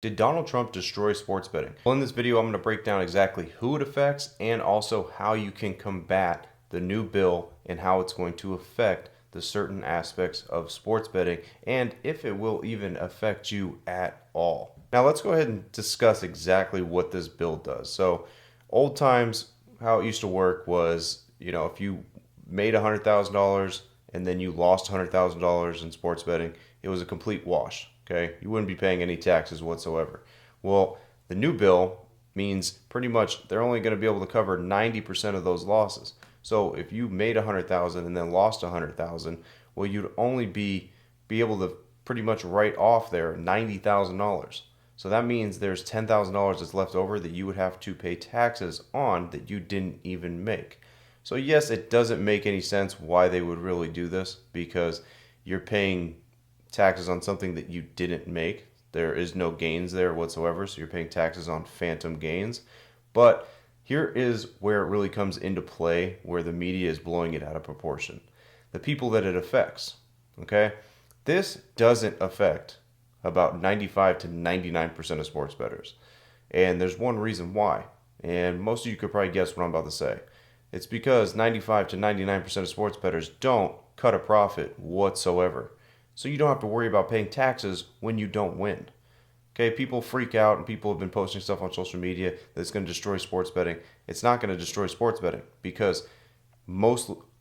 Did Donald Trump destroy sports betting? Well, in this video, I'm going to break down exactly who it affects and also how you can combat the new bill and how it's going to affect the certain aspects of sports betting and if it will even affect you at all. Now, let's go ahead and discuss exactly what this bill does. So, old times, how it used to work was, if you made $100,000 and then you lost $100,000 in sports betting, it was a complete wash. Okay, you wouldn't be paying any taxes whatsoever. Well, the new bill means pretty much they're only going to be able to cover 90% of those losses. So if you made 100,000 and then lost 100,000, well, you'd only be able to pretty much write off there $90,000. So that means there's $10,000 that's left over that you would have to pay taxes on that you didn't even make. So yes, it doesn't make any sense why they would really do this because you're paying taxes on something that you didn't make. There is no gains there whatsoever, so you're paying taxes on phantom gains. But here is where it really comes into play, where the media is blowing it out of proportion. The people that it affects, okay? This doesn't affect about 95 to 99% of sports bettors. And there's one reason why. And most of you could probably guess what I'm about to say. It's because 95 to 99% of sports bettors don't cut a profit whatsoever. So you don't have to worry about paying taxes when you don't win. Okay, people freak out and people have been posting stuff on social media that's going to destroy sports betting. It's not going to destroy sports betting because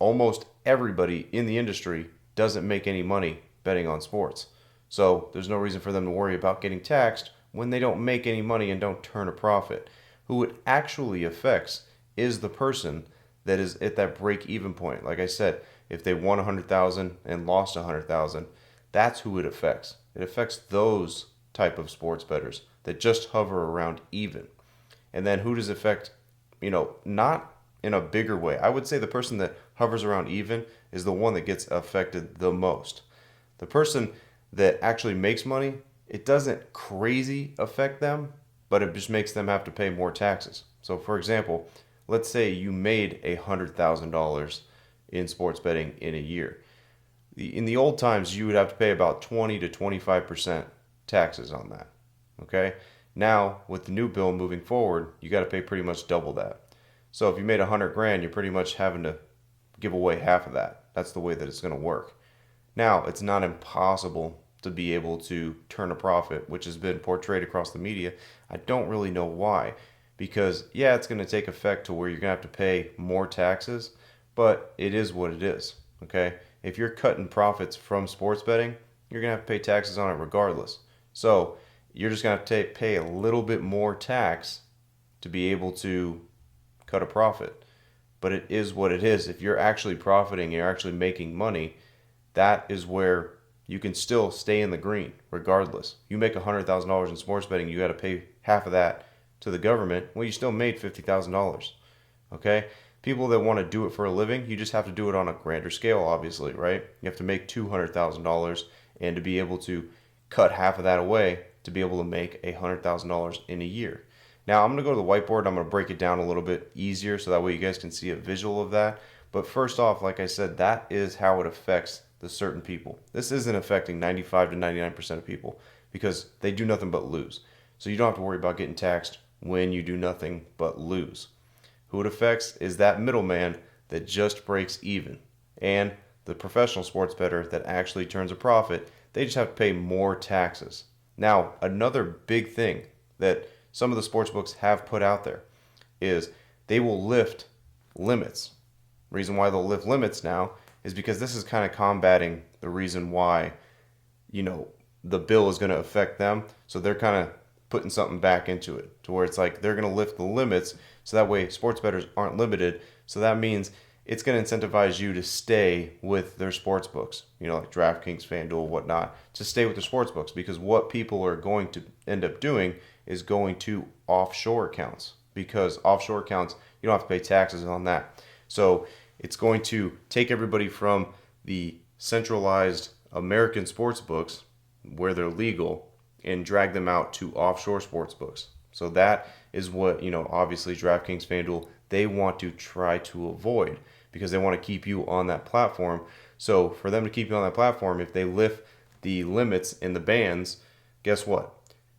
almost everybody in the industry doesn't make any money betting on sports. So there's no reason for them to worry about getting taxed when they don't make any money and don't turn a profit. Who it actually affects is the person that is at that break even point. Like I said, if they won 100,000 and lost 100,000, that's who it affects. It affects those type of sports bettors that just hover around even. And then who does it affect, not in a bigger way. I would say the person that hovers around even is the one that gets affected the most. The person that actually makes money, it doesn't crazy affect them, but it just makes them have to pay more taxes. So for example, let's say you made $100,000 in sports betting in a year. In the old times, you would have to pay about 20 to 25% taxes on that. Okay? Now, with the new bill moving forward, you got to pay pretty much double that. So if you made 100 grand, you're pretty much having to give away half of that. That's the way that it's going to work. Now, it's not impossible to be able to turn a profit, which has been portrayed across the media. I don't really know why. Because, yeah, it's going to take effect to where you're going to have to pay more taxes, but it is what it is. Okay? If you're cutting profits from sports betting, you're going to have to pay taxes on it regardless. So you're just going to have to pay a little bit more tax to be able to cut a profit. But it is what it is. If you're actually profiting, you're actually making money, that is where you can still stay in the green regardless. You make $100,000 in sports betting, you got to pay half of that to the government. Well, you still made $50,000. Okay? People that want to do it for a living, you just have to do it on a grander scale, obviously, right? You have to make $200,000, and to be able to cut half of that away to be able to make $100,000 in a year. Now, I'm going to go to the whiteboard. I'm going to break it down a little bit easier so that way you guys can see a visual of that. But first off, like I said, that is how it affects the certain people. This isn't affecting 95 to 99% of people because they do nothing but lose. So you don't have to worry about getting taxed when you do nothing but lose. Who it affects is that middleman that just breaks even. And the professional sports bettor that actually turns a profit, they just have to pay more taxes. Now, another big thing that some of the sports books have put out there is they will lift limits. The reason why they'll lift limits now is because this is kind of combating the reason why, the bill is going to affect them. So they're kind of putting something back into it to where it's like they're going to lift the limits so that way sports bettors aren't limited. So that means it's going to incentivize you to stay with their sports books, like DraftKings, FanDuel, whatnot, to stay with their sports books because what people are going to end up doing is going to offshore accounts because offshore accounts, you don't have to pay taxes on that. So it's going to take everybody from the centralized American sports books where they're legal and drag them out to offshore sports books. So that is what, obviously DraftKings, FanDuel, they want to try to avoid because they want to keep you on that platform. So for them to keep you on that platform, if they lift the limits and the bans, guess what?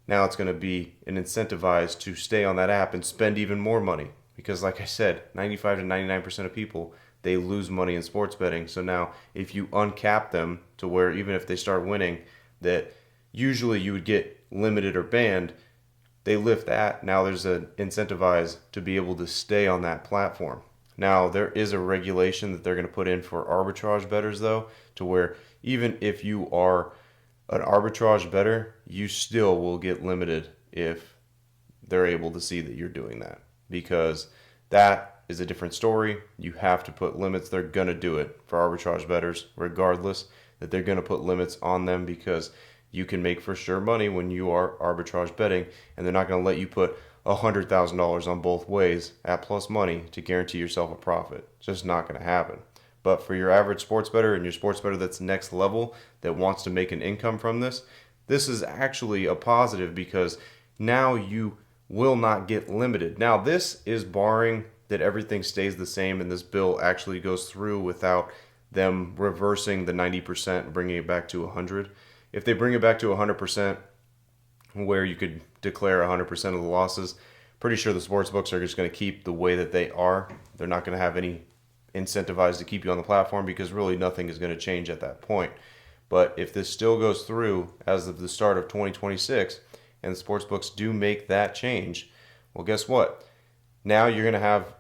Now it's going to be an incentivized to stay on that app and spend even more money. Because like I said, 95 to 99% of people, they lose money in sports betting. So now if you uncap them to where even if they start winning, that usually you would get limited or banned, they lift that. Now there's an incentivized to be able to stay on that platform. Now there is a regulation that they're going to put in for arbitrage bettors though, to where even if you are an arbitrage bettor, you still will get limited if they're able to see that you're doing that, because that is a different story. You have to put limits. They're going to do it for arbitrage bettors regardless, that they're going to put limits on them, because you can make for sure money when you are arbitrage betting, and they're not going to let you put $100,000 on both ways at plus money to guarantee yourself a profit. It's just not going to happen. But for your average sports bettor and your sports bettor that's next level that wants to make an income from this, this is actually a positive, because now you will not get limited. Now this is barring that everything stays the same and this bill actually goes through without them reversing the 90% and bringing it back to 100. If they bring it back to 100%, where you could declare 100% of the losses, pretty sure the sports books are just going to keep the way that they are. They're not going to have any incentivized to keep you on the platform, because really nothing is going to change at that point. But if this still goes through as of the start of 2026 and the sports books do make that change, well, guess what? Now you're going to have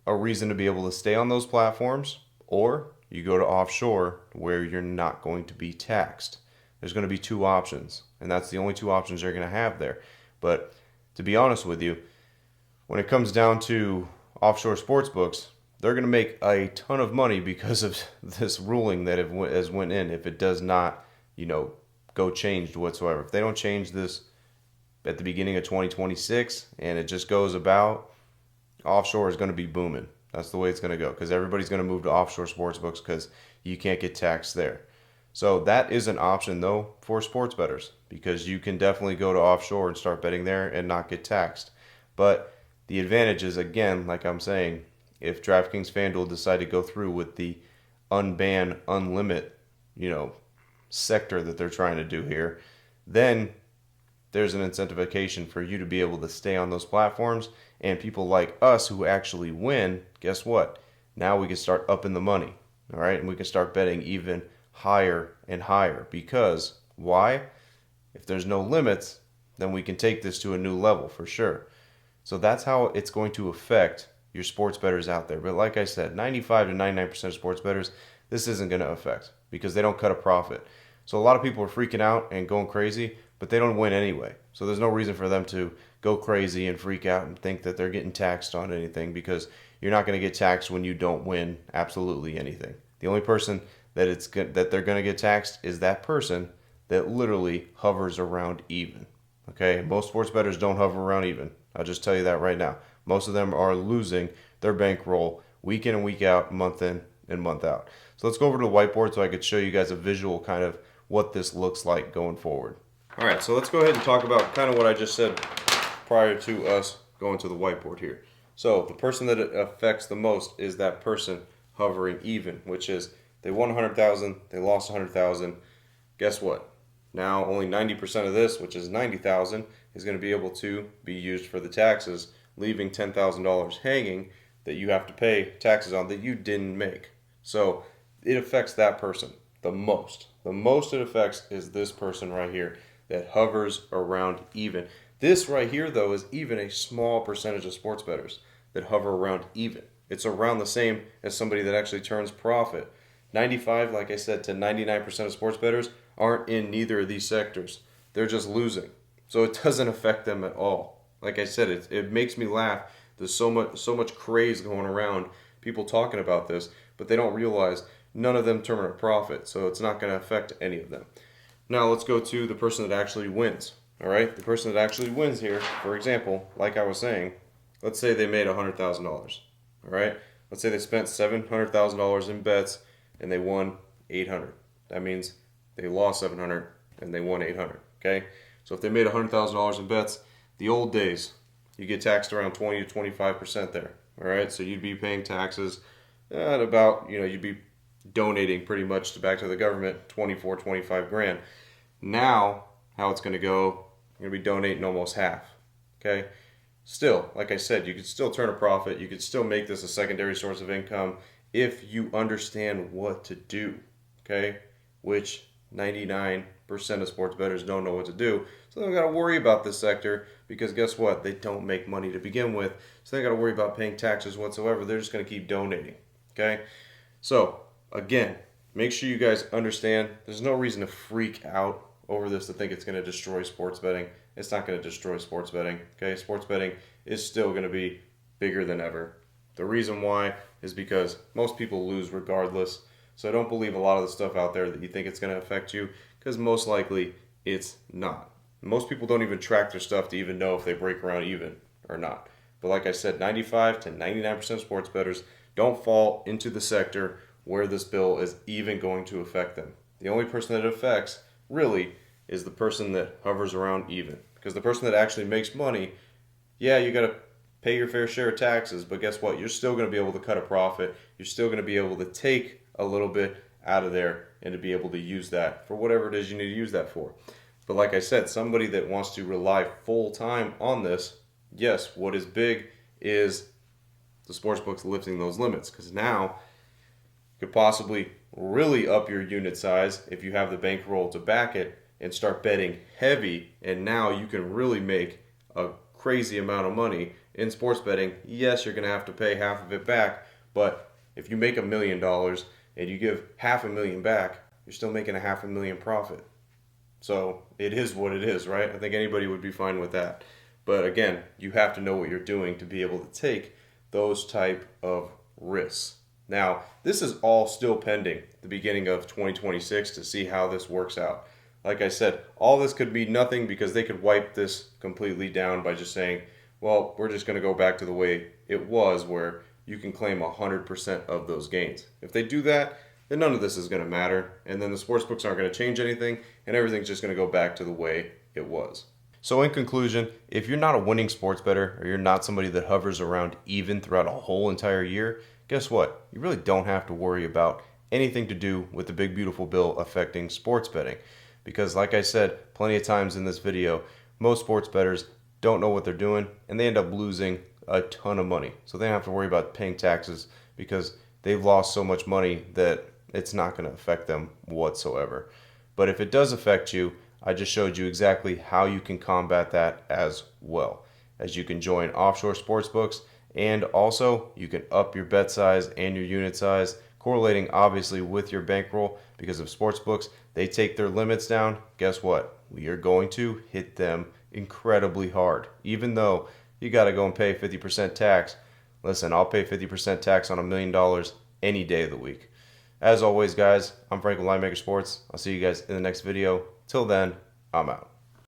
a reason to be able to stay on those platforms, or you go to offshore where you're not going to be taxed. There's going to be two options, and that's the only two options you're going to have there. But to be honest with you, when it comes down to offshore sports books, they're going to make a ton of money because of this ruling that has went in. If it does not, go changed whatsoever. If they don't change this at the beginning of 2026 and it just goes about, offshore is going to be booming. That's the way it's going to go, because everybody's going to move to offshore sports books because you can't get taxed there. So that is an option though for sports bettors, because you can definitely go to offshore and start betting there and not get taxed. But the advantage is, again, like I'm saying, if DraftKings FanDuel decide to go through with the unban, unlimit, sector that they're trying to do here, then there's an incentivization for you to be able to stay on those platforms. And people like us who actually win, guess what? Now we can start upping the money, all right? And we can start betting even higher and higher. Because why? If there's no limits, then we can take this to a new level for sure. So that's how it's going to affect your sports bettors out there. But like I said, 95 to 99% of sports bettors, this isn't going to affect, because they don't cut a profit. So a lot of people are freaking out and going crazy, but they don't win anyway. So there's no reason for them to go crazy and freak out and think that they're getting taxed on anything, because you're not going to get taxed when you don't win absolutely anything. The only person that they're going to get taxed is that person that literally hovers around even. Okay, most sports bettors don't hover around even. I'll just tell you that right now. Most of them are losing their bankroll week in and week out, month in and month out. So let's go over to the whiteboard so I could show you guys a visual kind of what this looks like going forward. All right, so let's go ahead and talk about kind of what I just said prior to us going to the whiteboard here. So the person that it affects the most is that person hovering even, which is they won 100,000, they lost 100,000. Guess what? Now only 90% of this, which is 90,000, is going to be able to be used for the taxes, leaving $10,000 hanging that you have to pay taxes on that you didn't make. So it affects that person the most. The most it affects is this person right here that hovers around even. This right here, though, is even a small percentage of sports bettors that hover around even. It's around the same as somebody that actually turns profit. 95, like I said, to 99% of sports bettors aren't in neither of these sectors. They're just losing. So it doesn't affect them at all. Like I said, it makes me laugh. There's so much craze going around, people talking about this, but they don't realize none of them turn a profit, so it's not going to affect any of them. Now let's go to the person that actually wins. All right, the person that actually wins here, for example, like I was saying, let's say they made $100,000. All right, let's say they spent $700,000 in bets and they won 800. That means they lost 700 and they won 800. Okay, so if they made $100,000 in bets, the old days, you get taxed around 20 to 25% there. All right, so you'd be paying taxes at about, you'd be donating pretty much back to the government 24, 25 grand. Now, how it's going to go you're going to be donating almost half. Okay? Still, like I said, you could still turn a profit. You could still make this a secondary source of income if you understand what to do. Okay? Which 99% of sports bettors don't know what to do. So they don't got to worry about this sector because guess what? They don't make money to begin with. So they got to worry about paying taxes whatsoever. They're just going to keep donating. Okay? So, again, make sure you guys understand there's no reason to freak out over this to think it's going to destroy sports betting. It's not going to destroy sports betting. Okay? Sports betting is still going to be bigger than ever. The reason why is because most people lose regardless. So don't believe a lot of the stuff out there that you think it's going to affect you, because most likely it's not. Most people don't even track their stuff to even know if they break around even or not. But like I said, 95 to 99% of sports bettors don't fall into the sector where this bill is even going to affect them. The only person that it affects really is the person that hovers around even. Because the person that actually makes money, yeah, you got to pay your fair share of taxes, but guess what? You're still going to be able to cut a profit. You're still going to be able to take a little bit out of there and to be able to use that for whatever it is you need to use that for. But like I said, somebody that wants to rely full time on this, yes, what is big is the sportsbooks lifting those limits, because now you could possibly really up your unit size if you have the bankroll to back it and start betting heavy, and now you can really make a crazy amount of money in sports betting. Yes, you're going to have to pay half of it back, but if you make $1 million and you give $500,000 back, you're still making $500,000 profit. So it is what it is, right? I think anybody would be fine with that. But again, you have to know what you're doing to be able to take those type of risks. Now, this is all still pending the beginning of 2026 to see how this works out. Like I said, all this could be nothing because they could wipe this completely down by just saying, well, we're just going to go back to the way it was, where you can claim 100% of those gains. If they do that, then none of this is going to matter, and then the sports books aren't going to change anything, and everything's just going to go back to the way it was. So in conclusion, if you're not a winning sports bettor, or you're not somebody that hovers around even throughout a whole entire year, guess what? You really don't have to worry about anything to do with the big beautiful bill affecting sports betting. Because like I said plenty of times in this video, most sports bettors don't know what they're doing, and they end up losing a ton of money. So they don't have to worry about paying taxes because they've lost so much money that it's not going to affect them whatsoever. But if it does affect you, I just showed you exactly how you can combat that as well. As you can join offshore sports books, and also you can up your bet size and your unit size, correlating obviously with your bankroll, because if sports books, they take their limits down, guess what? We are going to hit them incredibly hard. Even though you got to go and pay 50% tax. Listen, I'll pay 50% tax on $1 million any day of the week. As always, guys, I'm Frank with Linemaker Sports. I'll see you guys in the next video. Till then, I'm out.